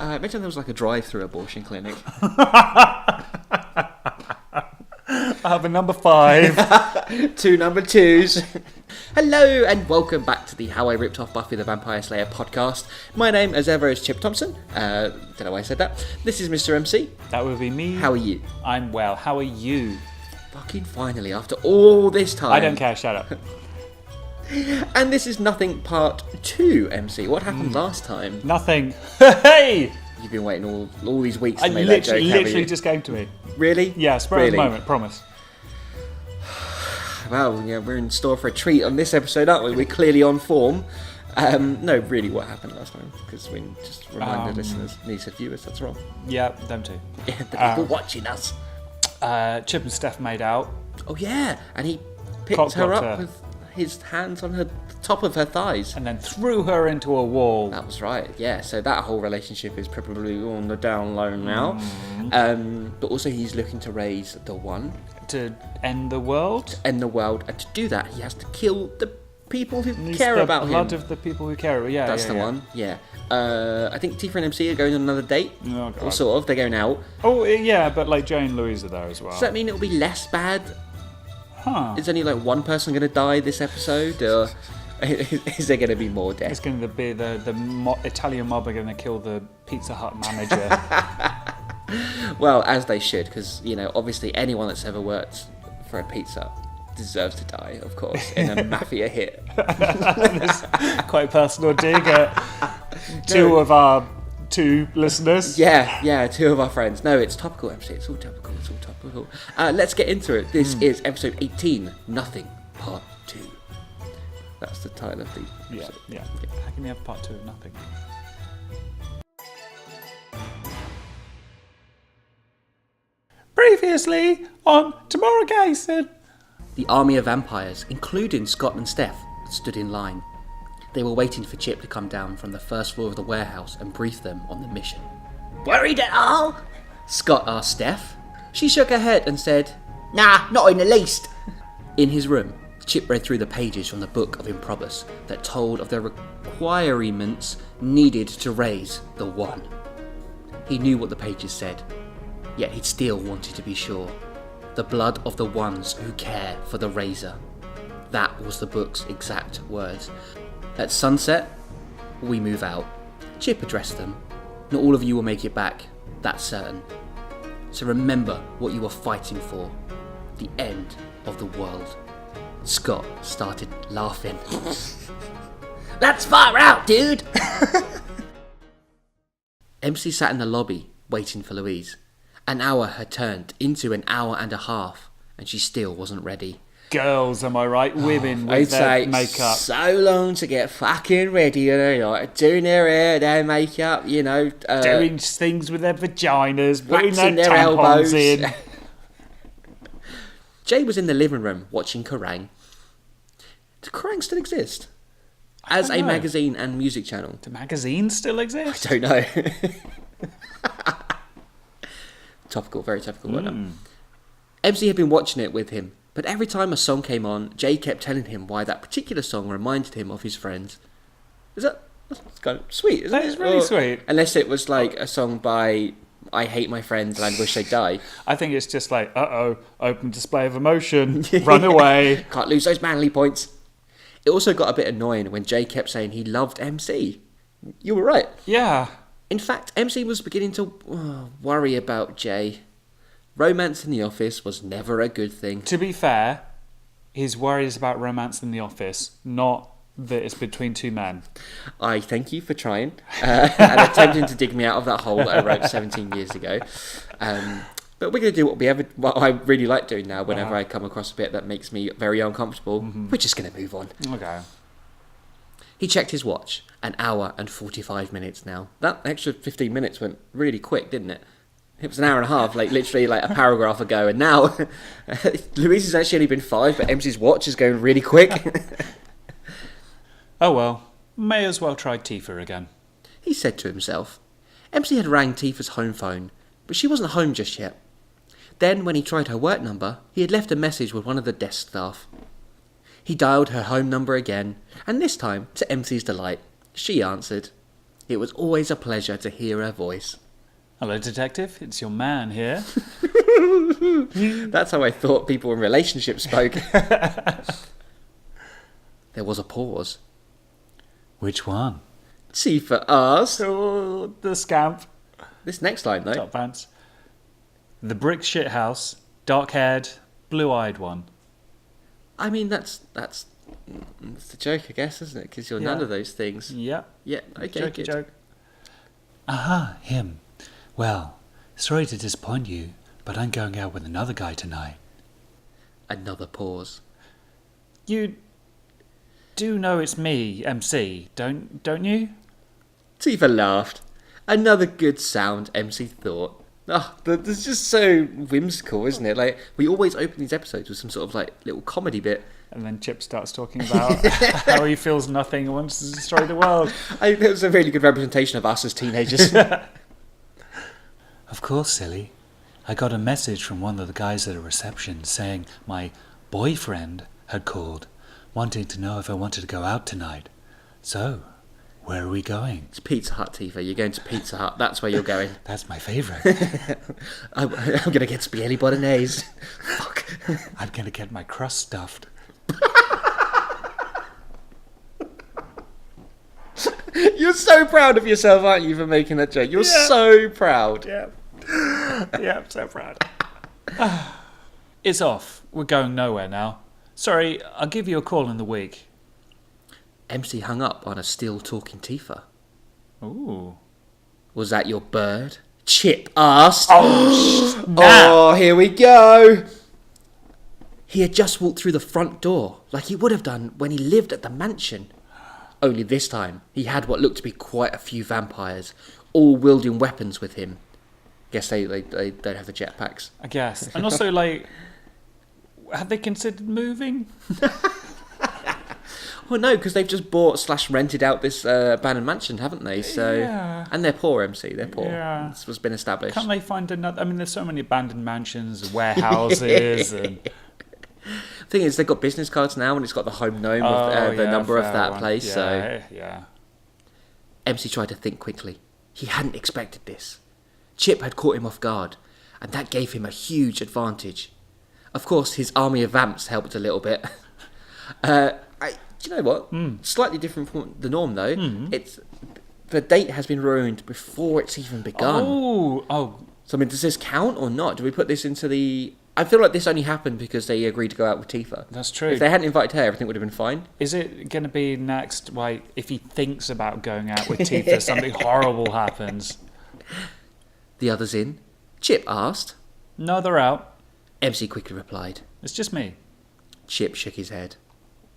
Imagine there was like a drive-through abortion clinic. I have a number 5. 2 number 2s. Hello and welcome back to the How I Ripped Off Buffy the Vampire Slayer podcast. My name, as ever, is Chip Thompson. Don't know why I said that. This is Mr. MC. That would be me. How are you? I'm well. How are you? Fucking finally, after all this time. I don't care. Shut up. And this is Nothing Part 2, MC. What happened last time? Nothing. Hey! You've been waiting all these weeks to make that joke, literally just came to me. Really? Yeah, spur of the moment, promise. Well, yeah, we're in store for a treat on this episode, aren't we? We're clearly on form. No, really, what happened last time? Because we just reminded listeners, and he said viewers, that's wrong. Yeah, them too. Yeah, the people watching us. Chip and Steph made out. Oh yeah, and he picked her up with his hands on the top of her thighs. And then threw her into a wall. That was right, yeah. So that whole relationship is probably on the down low now. But also he's looking to raise the one. To end the world? To end the world. And to do that, he has to kill the people who care about him. The blood of the people who care. Yeah, that's the one, yeah. I think Tifa and MC are going on another date. Oh, God. Or sort of, they're going out. Oh, yeah, but like Jay and Louise are there as well. Does that mean it'll be less bad? Huh. Is only like one person going to die this episode? Or is there going to be more deaths? It's going to be the Italian mob are going to kill the Pizza Hut manager. Well, as they should, because, you know, obviously anyone that's ever worked for a pizza deserves to die, of course, in a mafia hit. Quite a personal dig at two of our 2 listeners. Yeah, 2 of our friends. No, it's topical, MC. It's all topical. Let's get into it. This is episode 18, Nothing, Part 2. That's the title of the episode. Yeah. How can you have part 2 of nothing? Previously on Tomorrow Gayson. The army of vampires, including Scott and Steph, stood in line. They were waiting for Chip to come down from the first floor of the warehouse and brief them on the mission. "Worried at all?" Scott asked Steph. She shook her head and said, "Nah, not in the least." In his room, Chip read through the pages from the Book of Improbus that told of the requirements needed to raise the one. He knew what the pages said, yet he still wanted to be sure. The blood of the ones who care for the Razor. That was the book's exact words. At sunset, we move out. Chip addressed them. Not all of you will make it back, that's certain. So remember what you are fighting for. The end of the world. Scott started laughing. That's far out, dude! MC sat in the lobby, waiting for Louise. An hour had turned into an hour and a half, and she still wasn't ready. Girls, am I right? Women with their makeup. So long to get fucking ready, you know, like doing their hair, their makeup, you know. Doing things with their vaginas, putting waxing their tampons in. Jay was in the living room watching Kerrang. Does Kerrang still exist? As a magazine and music channel. Do magazines still exist? I don't know. Topical, very topical. MC had been watching it with him, but every time a song came on, Jay kept telling him why that particular song reminded him of his friends. That's kind of sweet, isn't it? That is really sweet. Unless it was like a song by I Hate My Friends and I Wish They'd Die. I think it's just like, open display of emotion, run away. Can't lose those manly points. It also got a bit annoying when Jay kept saying he loved MC. You were right. Yeah. In fact, MC was beginning to worry about Jay. Romance in the office was never a good thing. To be fair, his worries about romance in the office, not that it's between 2 men. I thank you for trying and attempting to dig me out of that hole that I wrote 17 years ago. But we're going to do what I really like doing now whenever I come across a bit that makes me very uncomfortable. We're just going to move on. Okay. He checked his watch. An hour and 45 minutes now. That extra 15 minutes went really quick, didn't it? It was an hour and a half, like literally like a paragraph ago. And now, Louise has actually only been 5, but MC's watch is going really quick. Oh well, may as well try Tifa again. He said to himself. MC had rang Tifa's home phone, but she wasn't home just yet. Then, when he tried her work number, he had left a message with one of the desk staff. He dialed her home number again, and this time, to MC's delight, she answered. It was always a pleasure to hear her voice. Hello, detective. It's your man here. That's how I thought people in relationships spoke. There was a pause. Which one? Tifa asked. Oh, the scamp. This next line, though. Top pants. The brick shit house, dark-haired, blue-eyed one. I mean, that's the joke, I guess, isn't it? Because you're none of those things. Yeah. Yeah, okay, Jokey good. joke. Aha, him. Well, sorry to disappoint you, but I'm going out with another guy tonight. Another pause. You do know it's me, MC, don't you? Tifa laughed. Another good sound, MC thought. Oh, this is just so whimsical, isn't it? Like, we always open these episodes with some sort of, like, little comedy bit. And then Chip starts talking about how he feels nothing and wants to destroy the world. I think it was a really good representation of us as teenagers. Of course, silly. I got a message from one of the guys at a reception saying my boyfriend had called, wanting to know if I wanted to go out tonight. So, where are we going? It's Pizza Hut, Tifa. You're going to Pizza Hut. That's where you're going. That's my favourite. I'm going to get spaghetti bolognese. Fuck. I'm going to get my crust stuffed. You're so proud of yourself, aren't you, for making that joke? You're so proud. Yeah. Yeah, I'm so proud. It's off. We're going nowhere now. Sorry, I'll give you a call in the week. MC hung up on a still-talking Tifa. Ooh. Was that your bird? Chip asked. Oh, here we go. He had just walked through the front door, like he would have done when he lived at the mansion. Only this time, he had what looked to be quite a few vampires, all wielding weapons with him. Guess they don't have the jetpacks. I guess. And also, like, have they considered moving? Well, no, because they've just bought/rented out this abandoned mansion, haven't they? So, Yeah. And they're poor, MC. They're poor. Yeah. This has been established. Can't they find another? I mean, there's so many abandoned mansions, warehouses, and Thing is, they've got business cards now, and it's got the home gnome of the number of fair that one. place. Yeah, So, yeah. MC tried to think quickly. He hadn't expected this. Chip had caught him off guard, and that gave him a huge advantage. Of course, his army of vamps helped a little bit. Do you know what? Slightly different from the norm, though. It's the date has been ruined before it's even begun. Oh. So, I mean, does this count or not? Do we put this into the... I feel like this only happened because they agreed to go out with Tifa. That's true. If they hadn't invited her, everything would have been fine. Is it going to be next? Like, if he thinks about going out with Tifa, something horrible happens. The others in? Chip asked. No, they're out. MC quickly replied. It's just me. Chip shook his head.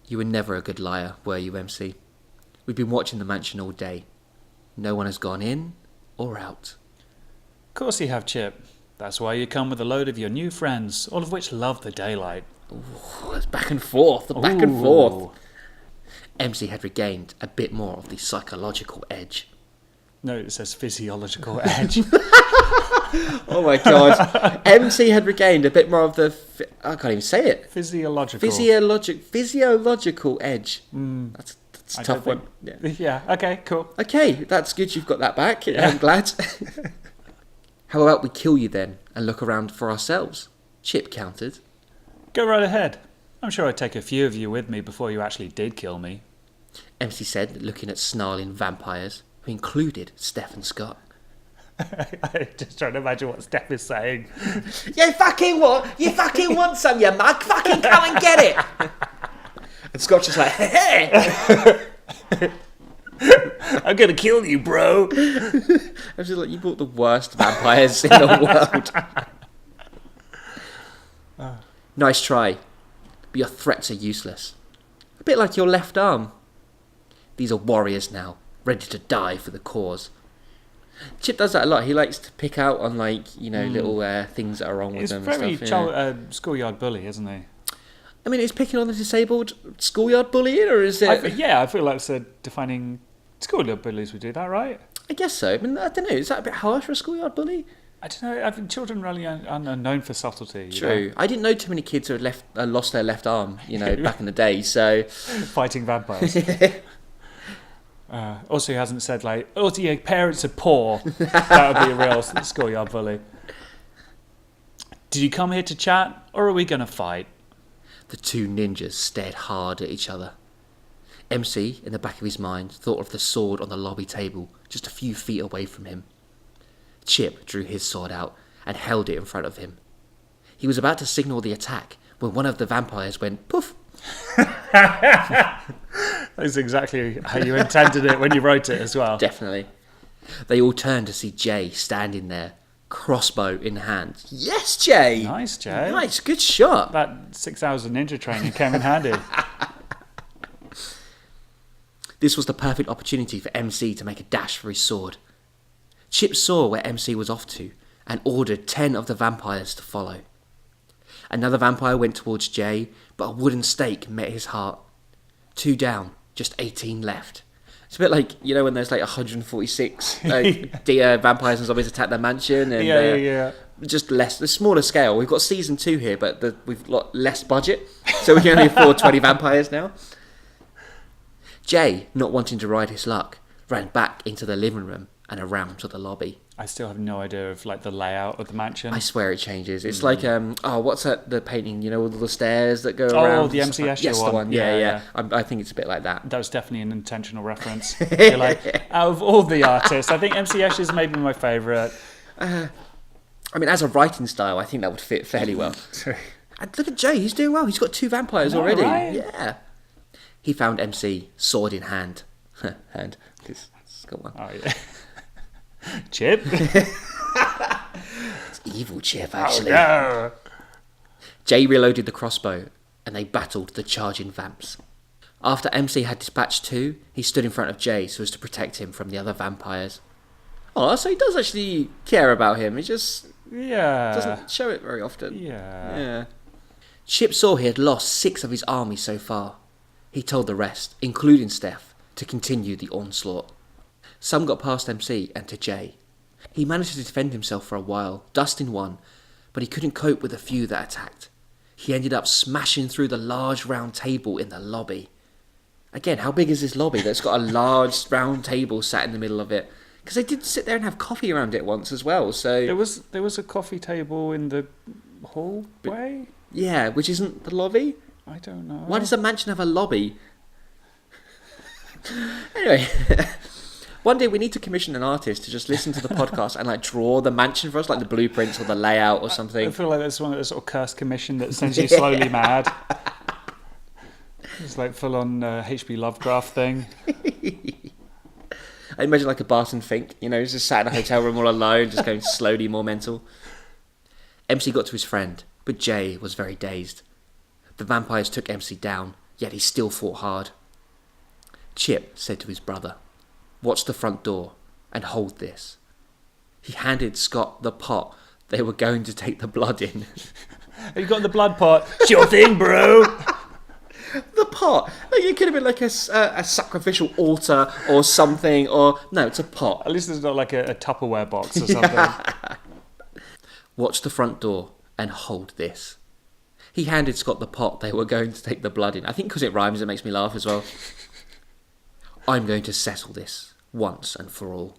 You were never a good liar, were you, MC? We've been watching the mansion all day. No one has gone in or out. Of course you have, Chip. That's why you come with a load of your new friends, all of which love the daylight. Ooh, it's back and forth, back and forth. MC had regained a bit more of the psychological edge. No, it says physiological edge. Oh my god. MC had regained a bit more of the... I can't even say it. Physiological. Physiological edge. That's a tough one. Yeah. Yeah, okay, cool. Okay, that's good you've got that back. Yeah. I'm glad. How about we kill you then and look around for ourselves? Chip countered. Go right ahead. I'm sure I'd take a few of you with me before you actually did kill me. MC said, looking at snarling vampires, who included Steph and Scott. I'm just trying to imagine what Steph is saying. You fucking what? You fucking want some, you mug? Fucking come and get it! And Scott's just like, hey! I'm gonna kill you, bro. I was just like, you brought the worst vampires in the world. Nice try, but your threats are useless. A bit like your left arm. These are warriors now, ready to die for the cause. Chip does that a lot. He likes to pick out on, little things that are wrong with them. He's very and stuff, schoolyard bully, isn't he? I mean, is picking on the disabled schoolyard bullying, or is it... I feel like defining schoolyard bullies would do that, right? I guess so. I mean, I don't know. Is that a bit harsh for a schoolyard bully? I don't know. I think children really are known for subtlety. True. Know? I didn't know too many kids who had lost their left arm, back in the day, so... Fighting vampires. Also, he hasn't said, like, oh, your parents are poor. That would be a real schoolyard bully. Did you come here to chat, or are we going to fight? The two ninjas stared hard at each other. MC, in the back of his mind, thought of the sword on the lobby table just a few feet away from him. Chip drew his sword out and held it in front of him. He was about to signal the attack when one of the vampires went poof. That's exactly how you intended it when you wrote it as well. Definitely. They all turned to see Jay standing there, crossbow in hand. Yes, Jay! Nice, Jay. Nice, good shot. That 6 hours of ninja training came in handy. This was the perfect opportunity for MC to make a dash for his sword. Chip saw where MC was off to and ordered 10 of the vampires to follow. Another vampire went towards Jay, but a wooden stake met his heart. 2 down, just 18 left. It's a bit like, you know, when there's like 146 vampires and zombies attack their mansion. And, Yeah. Just less, the smaller scale. We've got season 2 here, but we've got less budget, so we can only afford 20 vampires now. Jay, not wanting to ride his luck, ran back into the living room and around to the lobby. I still have no idea of like the layout of the mansion. I swear it changes. It's like what's that? The painting, you know, all the stairs that go around. Oh, the MC Escher yes, one. the one. Yeah. I think it's a bit like that. That was definitely an intentional reference. You're like, out of all the artists, I think MC Escher's maybe my favourite. I mean, as a writing style, I think that would fit fairly well. And look at Jay; he's doing well. He's got 2 vampires already. Right? Yeah. He found MC, sword in hand. Hand. He's got one. Oh yeah. Chip. It's evil Chip, actually. Oh, no. Jay reloaded the crossbow, and they battled the charging vamps. After MC had dispatched 2, he stood in front of Jay so as to protect him from the other vampires. Oh, so he does actually care about him. He just doesn't show it very often. Yeah. Chip saw he had lost 6 of his army so far. He told the rest, including Steph, to continue the onslaught. Some got past MC and to Jay. He managed to defend himself for a while, dusting one, but he couldn't cope with the few that attacked. He ended up smashing through the large round table in the lobby. Again, how big is this lobby that's got a large round table sat in the middle of it? Because they did sit there and have coffee around it once as well, so... There was a coffee table in the hallway? Yeah, which isn't the lobby? I don't know. Why does a mansion have a lobby? Anyway, one day we need to commission an artist to just listen to the podcast and like draw the mansion for us, like the blueprints or the layout or something. I feel like that's one of those sort of cursed commission that sends you slowly mad. It's like full on H.P. Lovecraft thing. I imagine like a Barton Fink, you know, he's just sat in a hotel room all alone, just going slowly more mental. MC got to his friend, but Jay was very dazed. The vampires took MC down, yet he still fought hard. Chip said to his brother, "Watch the front door and hold this." He handed Scott the pot they were going to take the blood in. You got the blood pot? Sure thing, bro. The pot? Like, it could have been like a sacrificial altar or something, or... No, it's a pot. At least it's not like a Tupperware box or something. Watch the front door and hold this. He handed Scott the pot they were going to take the blood in. I think because it rhymes, it makes me laugh as well. "I'm going to settle this, once and for all."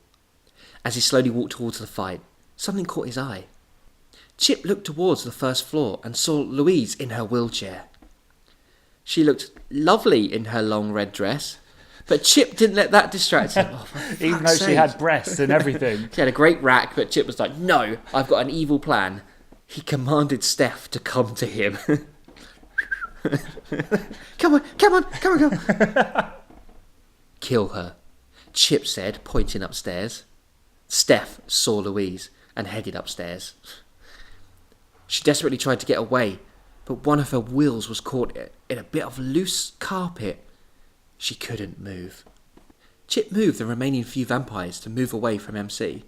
As he slowly walked towards the fight, something caught his eye. Chip looked towards the first floor and saw Louise in her wheelchair. She looked lovely in her long red dress, but Chip didn't let that distract him. Oh, even though she had breasts and everything. She had a great rack, but Chip was like, "No, I've got an evil plan." He commanded Steph to come to him. Come on. "Kill her," Chip said, pointing upstairs. Steph saw Louise and headed upstairs. She desperately tried to get away, but one of her wheels was caught in a bit of loose carpet. She couldn't move. Chip moved the remaining few vampires to move away from MC.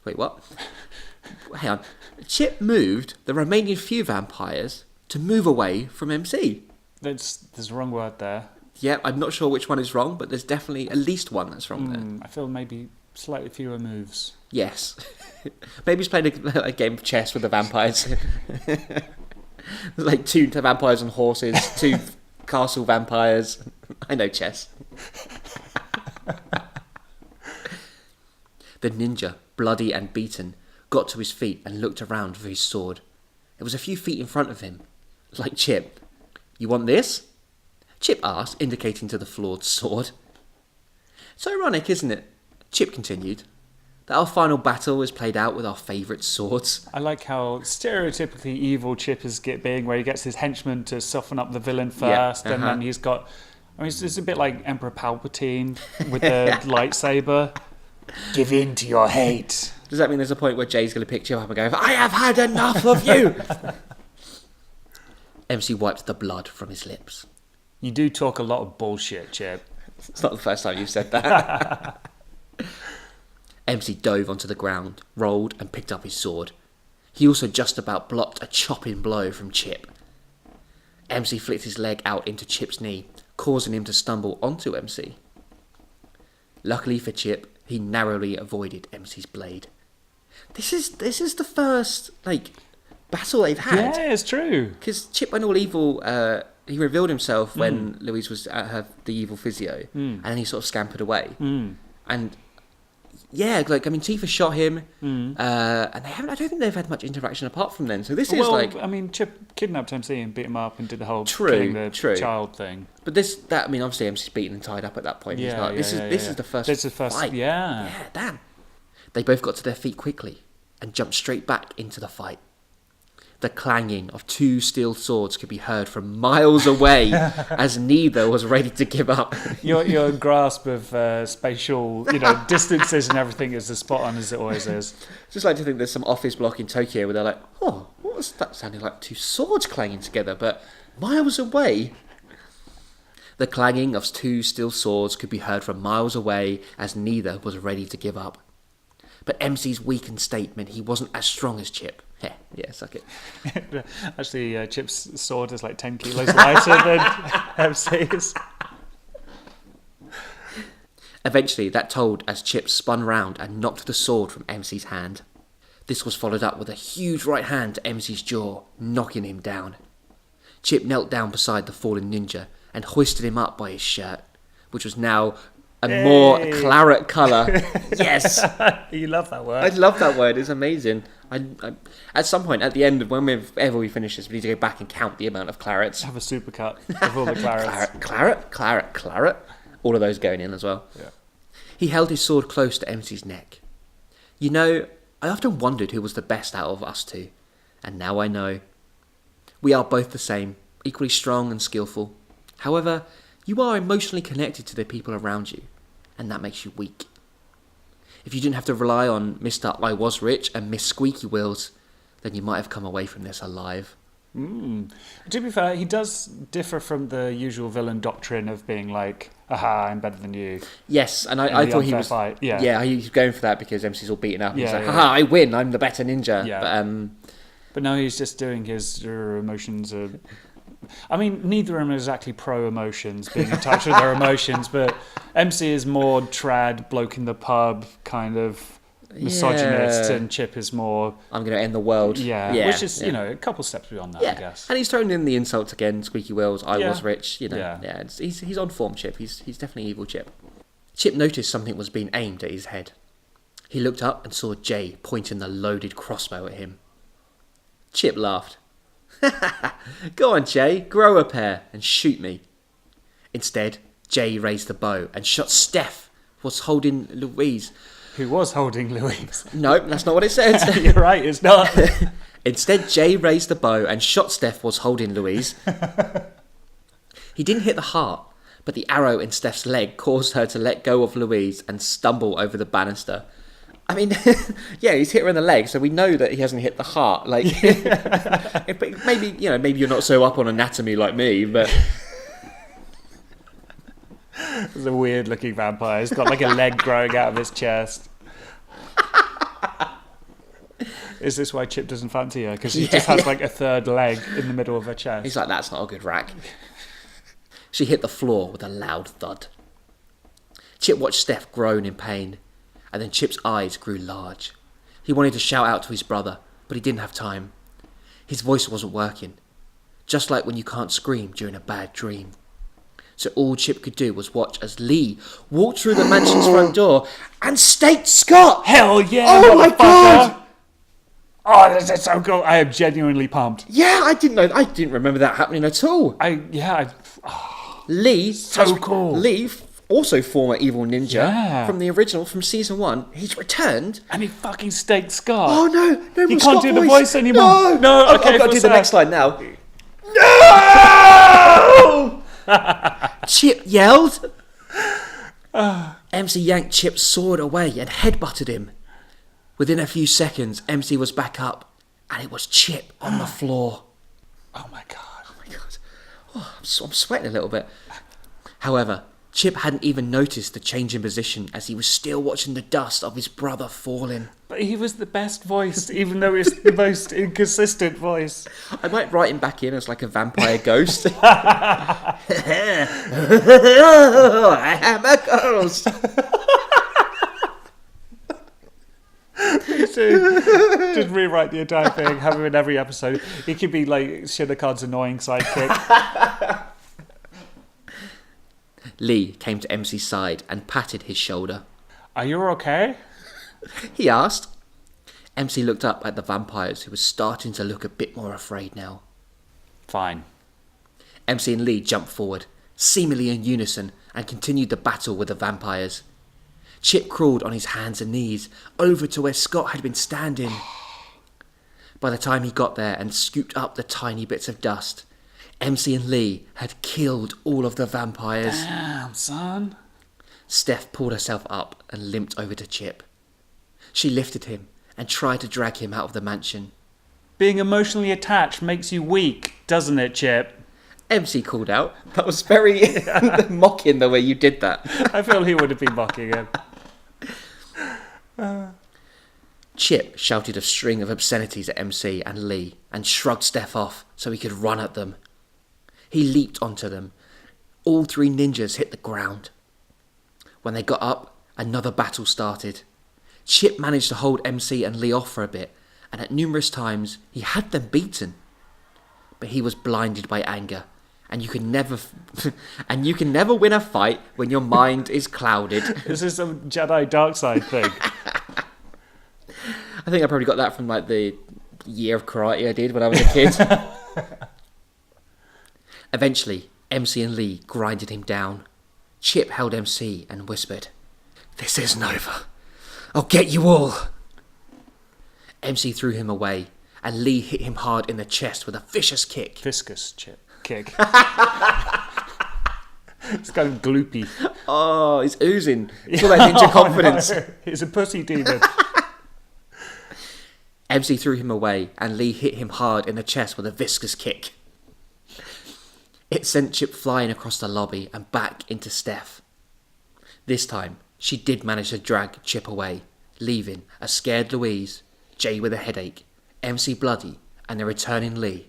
Wait, what? Hang on. Chip moved the remaining few vampires to move away from MC. There's a wrong word there. Yeah, I'm not sure which one is wrong, but there's definitely at least one that's wrong there. I feel maybe slightly fewer moves. Yes. Maybe he's playing a game of chess with the vampires. Like 2 vampires on horses, 2 castle vampires. I know chess. The ninja, bloody and beaten, got to his feet and looked around for his sword. It was a few feet in front of him. Like Chip. "You want this?" Chip asked, indicating to the flawed sword. "It's ironic, isn't it?" Chip continued, "that our final battle is played out with our favourite swords." I like how stereotypically evil Chip is being, where he gets his henchman to soften up the villain first, and then he's got... I mean, it's a bit like Emperor Palpatine with the lightsaber. Give in to your hate. Does that mean there's a point where Jay's going to pick Chip up and go, "I have had enough of you"? MC wiped the blood from his lips. You do talk a lot of bullshit, Chip. It's not the first time you've said that. MC dove onto the ground, rolled and picked up his sword. He also just about blocked a chopping blow from Chip. MC flicked his leg out into Chip's knee, causing him to stumble onto MC. Luckily for Chip, he narrowly avoided MC's blade. This is the first battle they've had. Yeah, it's true. Because Chip went all evil. He revealed himself when Louise was at the evil physio, and then he sort of scampered away. And yeah, Tifa shot him, and they haven't. I don't think they've had much interaction apart from then. So this is I mean, Chip kidnapped MC and beat him up and did the whole killing the child thing. But obviously MC's beaten and tied up at that point. This is the first. This is the first fight. Yeah, damn. They both got to their feet quickly and jumped straight back into the fight. The clanging of two steel swords could be heard from miles away as neither was ready to give up. Your grasp of spatial, distances and everything is as spot on as it always is. Just like to think there's some office block in Tokyo where they're like, "Oh, what was that sounding like? Two swords clanging together, but miles away." The clanging of two steel swords could be heard from miles away as neither was ready to give up. But MC's weakened state meant he wasn't as strong as Chip. Yeah, suck it. Actually, Chip's sword is like 10 kilos lighter than MC's. Eventually, that told as Chip spun round and knocked the sword from MC's hand. This was followed up with a huge right hand to MC's jaw, knocking him down. Chip knelt down beside the fallen ninja and hoisted him up by his shirt, which was now a more claret colour. Yes! You love that word. I love that word, it's amazing. I at some point, at the end, whenever we finish this, we need to go back and count the amount of clarets. Have a supercut of all the clarets. Claret. All of those going in as well. Yeah. He held his sword close to MC's neck. I often wondered who was the best out of us two, and now I know. We are both the same, equally strong and skillful. However, you are emotionally connected to the people around you, and that makes you weak. If you didn't have to rely on Mr. I Was Rich and Miss Squeaky Wheels, then you might have come away from this alive. To be fair, he does differ from the usual villain doctrine of being like, "Aha, I'm better than you." Yes, and I thought he was... Fight. Yeah, he was going for that because MC's all beaten up. Yeah, He's like, "Haha, I win, I'm the better ninja." Yeah. But now he's just doing his emotions... I mean, neither of them are exactly pro-emotions, being in touch with their emotions, but MC is more trad, bloke in the pub, kind of misogynist, and Chip is more... I'm going to end the world. Yeah. Which is, a couple steps beyond that, I guess. And he's thrown in the insults again, Squeaky Wheels, I was rich, Yeah. He's on form, Chip. He's definitely evil Chip. Chip noticed something was being aimed at his head. He looked up and saw Jay pointing the loaded crossbow at him. Chip laughed. "Go on, Jay, grow a pair and shoot me." Instead, Jay raised the bow and shot Steph, who was holding Louise. Who was holding Louise? No, that's not what it says. You're right, it's not. Instead, Jay raised the bow and shot Steph, who was holding Louise. He didn't hit the heart, but the arrow in Steph's leg caused her to let go of Louise and stumble over the banister. I mean, yeah, he's hit her in the leg, so we know that he hasn't hit the heart. Maybe you're not so up on anatomy like me, but it's a weird-looking vampire. He's got like a leg growing out of his chest. Is this why Chip doesn't fancy her? Because he just has like a third leg in the middle of her chest. He's like, "That's not a good rack." She hit the floor with a loud thud. Chip watched Steph groan in pain. And then Chip's eyes grew large. He wanted to shout out to his brother, but he didn't have time. His voice wasn't working. Just like when you can't scream during a bad dream. So all Chip could do was watch as Lee walked through the mansion's front door and staked Scott! Hell yeah! Oh my god! Oh, this is so cool. I am genuinely pumped. Yeah, I didn't remember that happening at all. Lee, so cool. Lee, also former evil ninja Yeah. from season 1, he's returned. And he fucking staked Scott. Oh no, He more can't Scott do the voice anymore. No, No, I've okay, got to do the what's next that? line now. No! Chip yelled. MC yanked Chip's sword away and headbutted him. Within a few seconds, MC was back up, and it was Chip on the floor. Oh my god. Oh, I'm sweating a little bit. However, Chip hadn't even noticed the change in position as he was still watching the dust of his brother falling. But he was the best voice, even though it's the most inconsistent voice. I might write him back in as like a vampire ghost. I am a ghost. Just rewrite the entire thing, have him in every episode. He could be like Shinnokan's annoying sidekick. Lee came to MC's side and patted his shoulder. Are you okay? He asked. MC looked up at the vampires, who were starting to look a bit more afraid now. Fine. MC and Lee jumped forward, seemingly in unison, and continued the battle with the vampires. Chip crawled on his hands and knees over to where Scott had been standing. By the time he got there and scooped up the tiny bits of dust, MC and Lee had killed all of the vampires. Damn, son. Steph pulled herself up and limped over to Chip. She lifted him and tried to drag him out of the mansion. Being emotionally attached makes you weak, doesn't it, Chip? MC called out. That was very mocking the way you did that. I feel he would have been mocking him. Chip shouted a string of obscenities at MC and Lee and shrugged Steph off so he could run at them. He leaped onto them. All 3 ninjas hit the ground. When they got up, another battle started. Chip managed to hold MC and Lee off for a bit, and at numerous times he had them beaten. But he was blinded by anger, and you can never win a fight when your mind is clouded. This is some Jedi dark side thing. I think I probably got that from like the year of karate I did when I was a kid. Eventually, MC and Lee grinded him down. Chip held MC and whispered, "This isn't over. I'll get you all." MC threw him away, and Lee hit him hard in the chest with a vicious kick. Viscous kick. It's kind of gloopy. Oh, he's oozing. It's all that ninja confidence. No. He's a pussy demon. MC threw him away, and Lee hit him hard in the chest with a viscous kick. It sent Chip flying across the lobby and back into Steph. This time, she did manage to drag Chip away, leaving a scared Louise, Jay with a headache, MC bloody, and the returning Lee,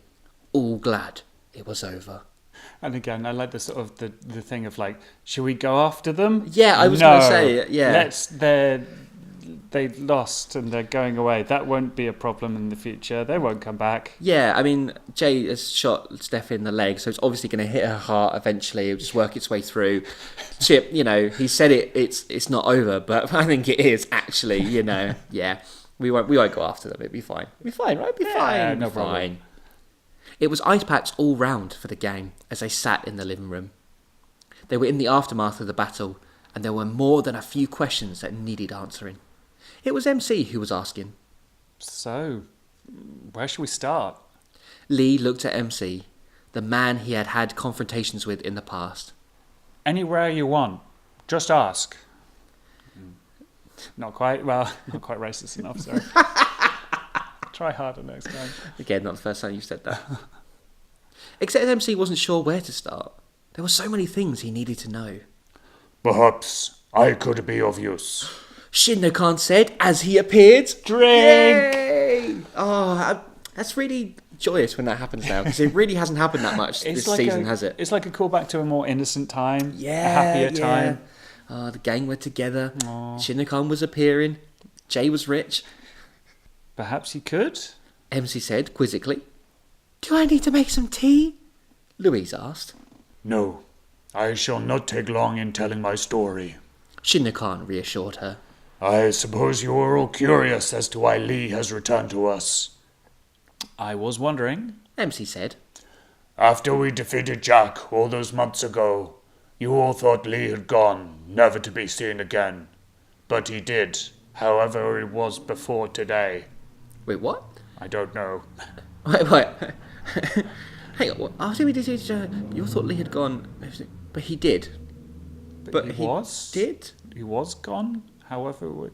all glad it was over. And again, I like the sort of the thing of like, should we go after them? Yeah, I was going to say, yeah. They lost and they're going away. That won't be a problem in the future. They won't come back. Yeah, I mean, Jay has shot Steph in the leg, so it's obviously going to hit her heart eventually. It'll just work its way through. Chip, he said it's not over, but I think it is actually, yeah. We won't go after them. It'll be fine. It'll be fine, right? It'll be fine. No problem. Fine. It was ice packs all round for the gang as they sat in the living room. They were in the aftermath of the battle, and there were more than a few questions that needed answering. It was MC who was asking. So, where should we start? Lee looked at MC, the man he had had confrontations with in the past. Anywhere you want. Just ask. Not quite racist enough, sorry. Try harder next time. Again, not the first time you've said that. Except MC wasn't sure where to start. There were so many things he needed to know. Perhaps I could be of use. Shinno-kan said as he appeared. Drink! Yay! Oh, that's really joyous when that happens now, because it really hasn't happened that much this season, has it? It's like a callback to a more innocent time, Yeah, a happier time. Oh, the gang were together. Aww. Shinno-kan was appearing. Jay was rich. Perhaps you could? MC said quizzically. Do I need to make some tea? Louise asked. No, I shall not take long in telling my story. Shinno-kan reassured her. I suppose you are all curious as to why Lee has returned to us. I was wondering. MC said. After we defeated Jack all those months ago, you all thought Lee had gone, never to be seen again. But he did. However, it was before today. Wait, what? I don't know. Wait. Hang on. After we did it, you thought Lee had gone, but he did. But he was? Did? He was gone. However,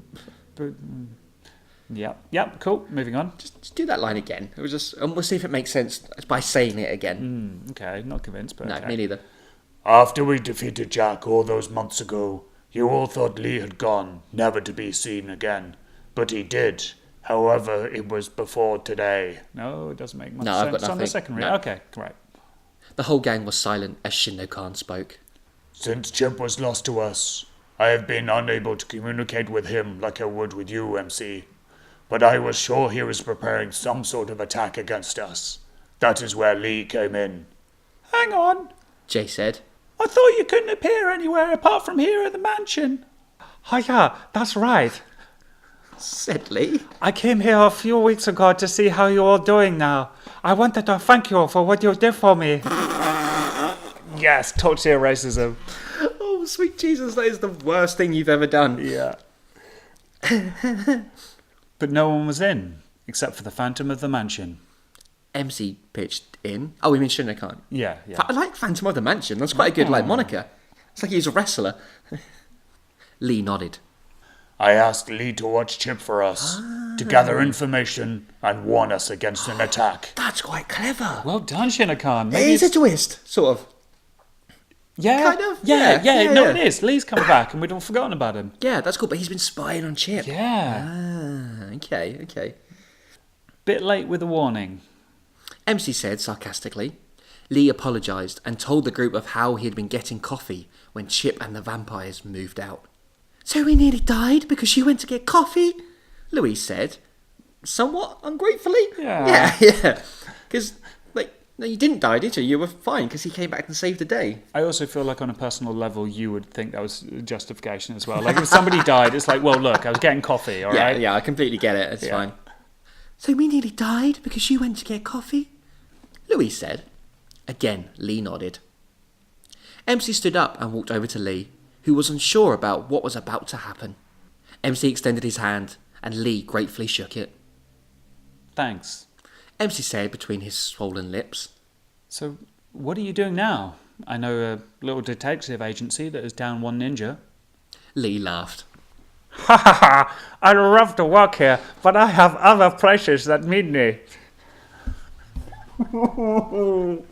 Yep, cool. Moving on. Just do that line again. It was just, and we'll see if it makes sense by saying it again. Okay, not convinced, but No, okay. me neither. After we defeated Jack all those months ago, you all thought Lee had gone, never to be seen again. But he did. However, it was before today. No, it doesn't make much No, I've sense got on the nothing. second read. No. Okay, right. The whole gang was silent as Shinno-kan spoke. Since Chip was lost to us, I have been unable to communicate with him like I would with you, MC. But I was sure he was preparing some sort of attack against us. That is where Lee came in. Hang on. Jay said. I thought you couldn't appear anywhere apart from here at the mansion. Oh yeah, that's right. Said Lee. I came here a few weeks ago to see how you're all doing now. I wanted to thank you for what you did for me. Yes, top tier racism. Oh, sweet Jesus, that is the worst thing you've ever done. Yeah. But no one was in, except for the Phantom of the Mansion. MC pitched in. Oh, we mean Shinno-kan. Yeah. I like Phantom of the Mansion. That's quite a good moniker. It's like he's a wrestler. Lee nodded. I asked Lee to watch Chip for us, to gather information and warn us against an attack. That's quite clever. Well done, Shinno-kan. It Maybe is a twist, sort of. Yeah, kind of. Yeah. Yeah, No, yeah. it is. Lee's come back, and we'd all forgotten about him. Yeah, that's cool, but he's been spying on Chip. Yeah. Okay. Bit late with the warning. MC said sarcastically. Lee apologised and told the group of how he had been getting coffee when Chip and the vampires moved out. So we nearly died because you went to get coffee? Louise said, somewhat ungratefully. Yeah. Yeah. Because, no, you didn't die, did you? You were fine because he came back and saved the day. I also feel like on a personal level, you would think that was justification as well. Like if somebody died, it's like, well, look, I was getting coffee, all right? Yeah, I completely get it. It's Yeah. fine. So we nearly died because you went to get coffee? Louise said. Again, Lee nodded. MC stood up and walked over to Lee, who was unsure about what was about to happen. MC extended his hand, and Lee gratefully shook it. Thanks. MC said between his swollen lips. So, what are you doing now? I know a little detective agency that is down one ninja. Lee laughed. Ha ha ha! I love to work here, but I have other places that need me. Oh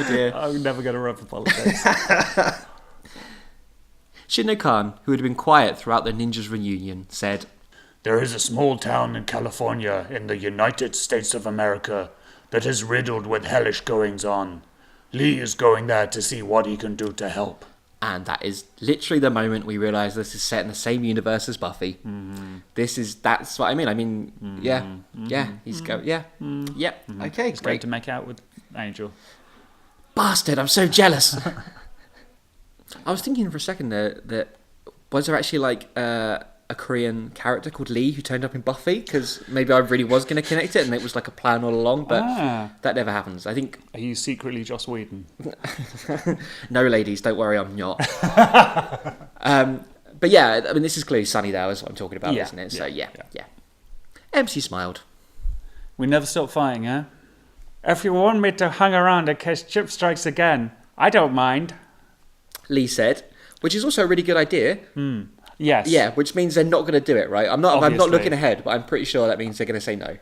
dear. I'm never going to run for politics. Shinno-kan, who had been quiet throughout the ninjas' reunion, said, There is a small town in California in the United States of America that is riddled with hellish goings-on. Lee is going there to see what he can do to help. and that is literally the moment we realise this is set in the same universe as Buffy. Mm-hmm. That's what I mean. He's going, okay, He's going great. to make out with Angel. Bastard, I'm so jealous. I was thinking for a second there that was there actually like a Korean character called Lee who turned up in Buffy, because maybe I really was going to connect it and it was like a plan all along, but that never happens. I think Are you secretly Joss Whedon? no, ladies, don't worry, I'm not. But yeah, I mean, this is clearly Sunnydale is what I'm talking about, Yeah, isn't it? So yeah. yeah. MC smiled. We never stop fighting, huh? If you want me to hang around in case Chip strikes again, I don't mind. Lee said, which is also a really good idea. Yes. Yeah, which means they're not going to do it, right? I'm not Obviously. looking ahead, but I'm pretty sure that means they're going to say no.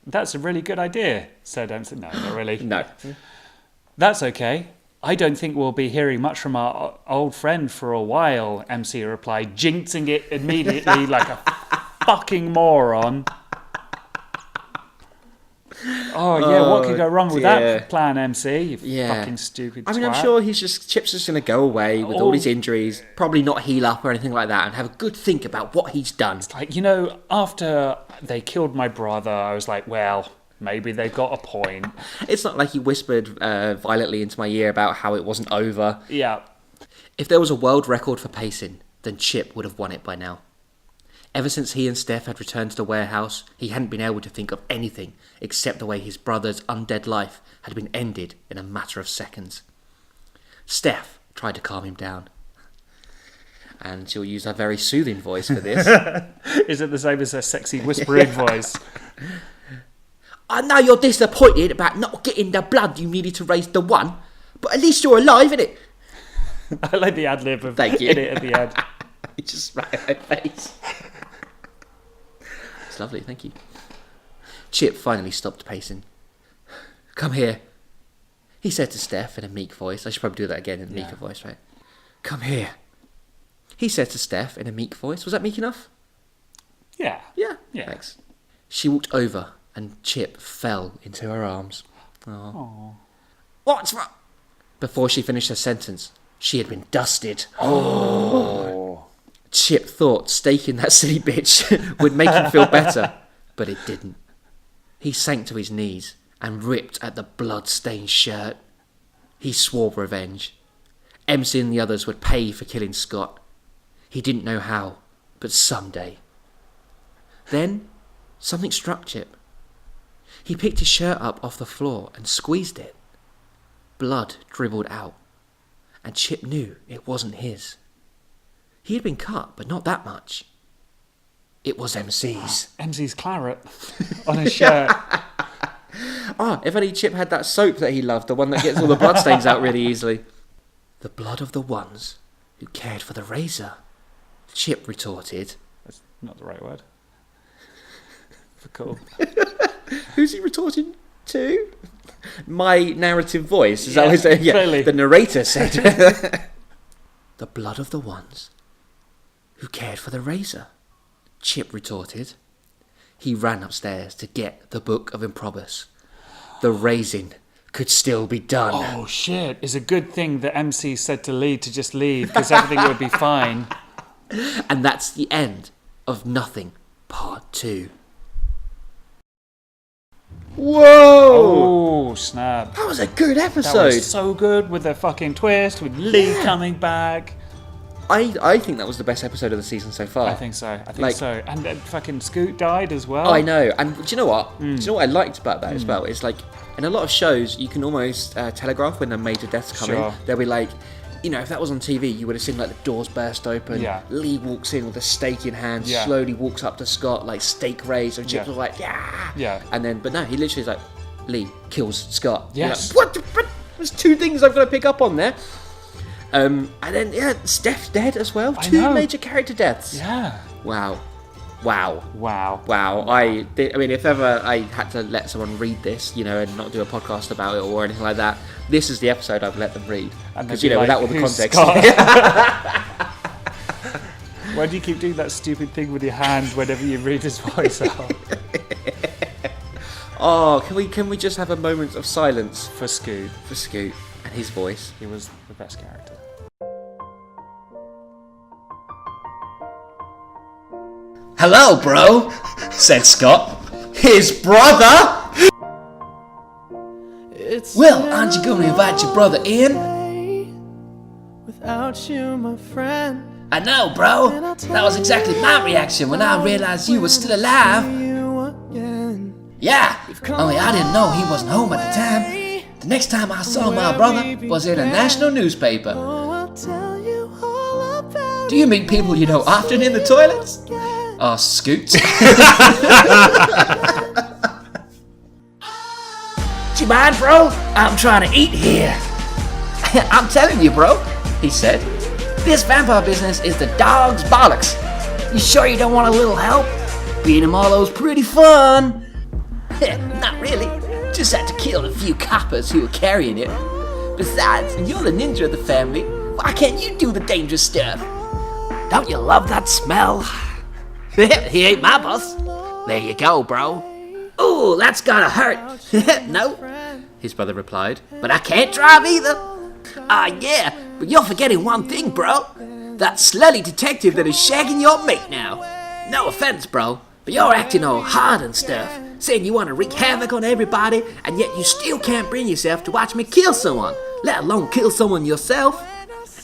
That's a really good idea, said MC. No, not really. No. That's okay. I don't think we'll be hearing much from our old friend for a while, MC replied, jinxing it immediately like a fucking moron. Oh, yeah, what could go wrong with dear. that plan, MC? You Yeah. fucking stupid I mean, I'm twat. sure Chip's just going to go away with all his injuries, probably not heal up or anything like that, and have a good think about what he's done. Like, you know, after they killed my brother, I was like, well, maybe they got a point. It's not like he whispered violently into my ear about how it wasn't over. Yeah. If there was a world record for pacing, then Chip would have won it by now. Ever since he and Steph had returned to the warehouse, he hadn't been able to think of anything except the way his brother's undead life had been ended in a matter of seconds. Steph tried to calm him down. And she'll use her very soothing voice for this. Is it the same as her sexy whispering voice? I know you're disappointed about not getting the blood you needed to raise the one, but at least you're alive, innit? I like the ad-lib of Thank you. in it at the end. You just right in my face. It's lovely, thank you. Chip finally stopped pacing. Come here, he said to Steph in a meek voice. I should probably do that again in a meeker voice, right? Come here, he said to Steph in a meek voice. Was that meek enough? Yeah. Yeah. Yeah. Thanks. She walked over and Chip fell into her arms. Aww. What's wrong? Before she finished her sentence, she had been dusted. Oh. Chip thought staking that silly bitch would make him feel better, but it didn't. He sank to his knees and ripped at the blood-stained shirt. He swore revenge. MC and the others would pay for killing Scott. He didn't know how, but someday. Then, something struck Chip. He picked his shirt up off the floor and squeezed it. Blood dribbled out, and Chip knew it wasn't his. He had been cut, but not that much. It was MC's. MC's claret on his shirt. If only Chip had that soap that he loved, the one that gets all the bloodstains out really easily. The blood of the ones who cared for the razor, Chip retorted. That's not the right word. Cool. Who's he retorting to? My narrative voice. Is that what I clearly. The narrator said. The blood of the ones who cared for the razor, Chip retorted. He ran upstairs to get the Book of Improbus. The raising could still be done. Oh shit, it's a good thing that MC said to Lee to just leave because everything would be fine. And that's the end of Nothing Part 2. Whoa! Oh, snap. That was a good That episode. was so good with the fucking twist, with Lee coming back. I think that was the best episode of the season so far. I think so. And then fucking Scoot died as well. Oh, I know. And do you know what? Do you know what I liked about that as well? It's like, in a lot of shows, you can almost telegraph when the major deaths come in. They'll be like, you know, if that was on TV, you would have seen like the doors burst open. Yeah. Lee walks in with a stake in hand, Yeah. slowly walks up to Scott, like stake raised, and Chip was like, yeah. Yeah. And then, but no, he literally is like, Lee kills Scott. Yes. You're like, what? There's two things I've got to pick up on there. And then, Steph's dead as well. I Two know. major character deaths. Yeah. Wow. I mean, if ever I had to let someone read this, you know, and not do a podcast about it or anything like that, this is the episode I'd let them read. Because, you know, without all the "Who's context. Scott?" Why do you keep doing that stupid thing with your hand whenever you read his voice out? Oh, can we just have a moment of silence For Scoot. for Scoot and his voice? He was the best character. Hello, bro, said Scott. His brother? Well, aren't you going to invite your brother in? Without you, my friend. I know, bro. That was exactly my reaction when I realized you were still alive. Yeah, only I didn't know he wasn't home at the time. The next time I saw my brother was in a national newspaper. Do you meet people you know often in the toilets? Oh, Scoot. Do you mind, bro? I'm trying to eat here. I'm telling you, bro, he said. This vampire business is the dog's bollocks. You sure you don't want a little help? Beating them all was pretty fun. Not really. Just had to kill a few coppers who were carrying it. Besides, you're the ninja of the family. Why can't you do the dangerous stuff? Don't you love that smell? He ain't my boss. There you go, bro. Ooh, that's gotta hurt. No, his brother replied. But I can't drive either. Yeah, but you're forgetting one thing, bro. That slutty detective that is shagging your mate now. No offense, bro, But you're acting all hard and stuff, saying you want to wreak havoc on everybody, and yet you still can't bring yourself to watch me kill someone, let alone kill someone yourself.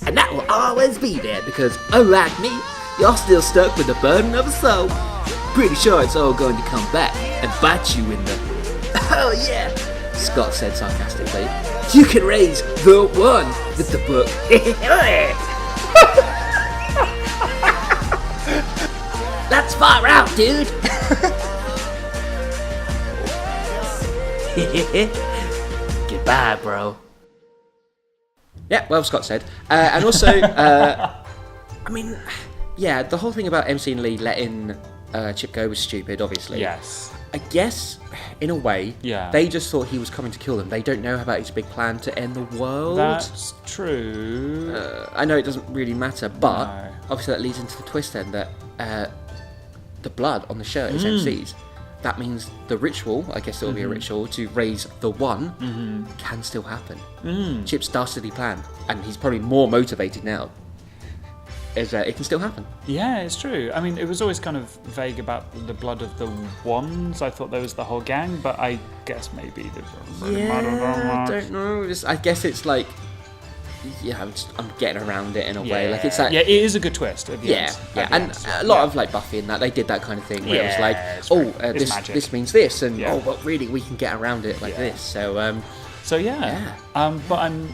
And that will always be there, because unlike me, you're still stuck with the burden of a soul. Pretty sure it's all going to come back and bite you in the... Oh yeah, Scott said sarcastically. You can raise the one with the book. That's far out, dude. Goodbye, bro. Yeah, well, Scott said. And also, I mean, yeah, the whole thing about MC and Lee letting Chip go was stupid, obviously. Yes. I guess, in a way, Yeah. they just thought he was coming to kill them. They don't know about his big plan to end the world. That's true. I know it doesn't really matter, but No. obviously that leads into the twist then that the blood on the shirt is MC's. That means the ritual, I guess it'll be a ritual, to raise the one can still happen. Chip's dastardly plan, and he's probably more motivated now, is that it can still happen. Yeah, it's true. I mean, it was always kind of vague about the blood of the wands. I thought there was the whole gang, but I guess maybe I don't know. I guess it's like, yeah, I'm getting around it in a way. Like it's like, yeah, it is a good twist. At the yeah, end. yeah, At the and end. a lot of like Buffy and that they did that kind of thing where it was like, it's oh, great. It's magic. this means this, and Yeah. oh, well, really, we can get around it like this. So, So yeah. But I'm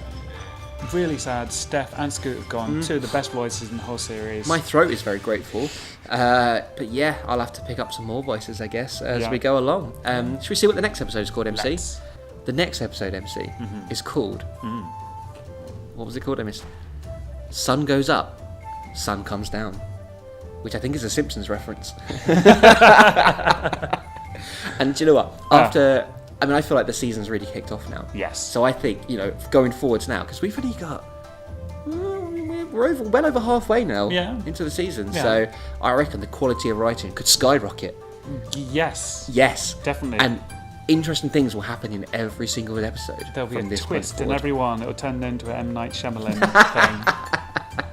really sad. Steph and Scoot have gone. Two of the best voices in the whole series. my throat is very grateful. But yeah, I'll have to pick up some more voices, I guess, as Yeah. we go along. Should we see what the next episode is called, MC? Let's. The next episode, MC, is called. What was it called? I missed. Sun goes up, sun comes down, which I think is a Simpsons reference. And do you know what? After, I mean, I feel like the season's really kicked off now. Yes. So I think, you know, going forwards now, because we've only got, we're well over halfway now into the season. Yeah. So I reckon the quality of writing could skyrocket. Yes. Yes. Definitely. And interesting things will happen in every single episode. There'll be from a this point twist in forward. every one. It'll turn into an M. Night Shyamalan thing.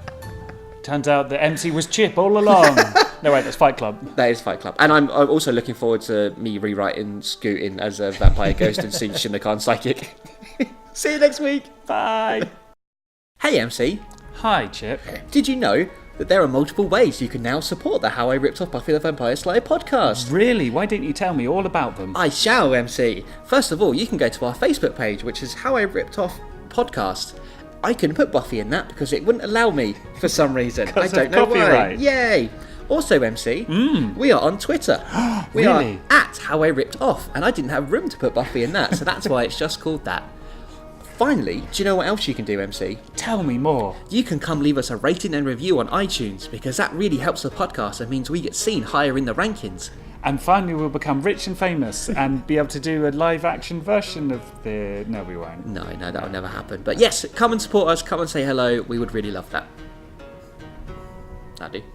Turns out the MC was Chip all along. No, wait, that's Fight Club. That is Fight Club. And I'm also looking forward to me rewriting Scootin' as a vampire ghost and soon Shinra-Khan psychic. See you next week. Bye. Hey MC, Hi, Chip. did you know that there are multiple ways you can now support the How I Ripped Off Buffy the Vampire Slayer podcast? Really? Why didn't you tell me all about them? I shall, MC. First of all, you can go to our Facebook page, which is How I Ripped Off Podcast. I couldn't put Buffy in that because it wouldn't allow me for some reason. I Because of don't know why. copyright. Yay! Also, MC, we are on Twitter. We Really? are at How I Ripped Off, and I didn't have room to put Buffy in that, so that's why it's just called that. Finally, do you know what else you can do, MC? Tell me more. You can come leave us a rating and review on iTunes, because that really helps the podcast and means we get seen higher in the rankings. And finally we'll become rich and famous and be able to do a live action version of the... No, we won't. No, that'll never happen. But yes, come and support us, come and say hello. We would really love that. That'd do.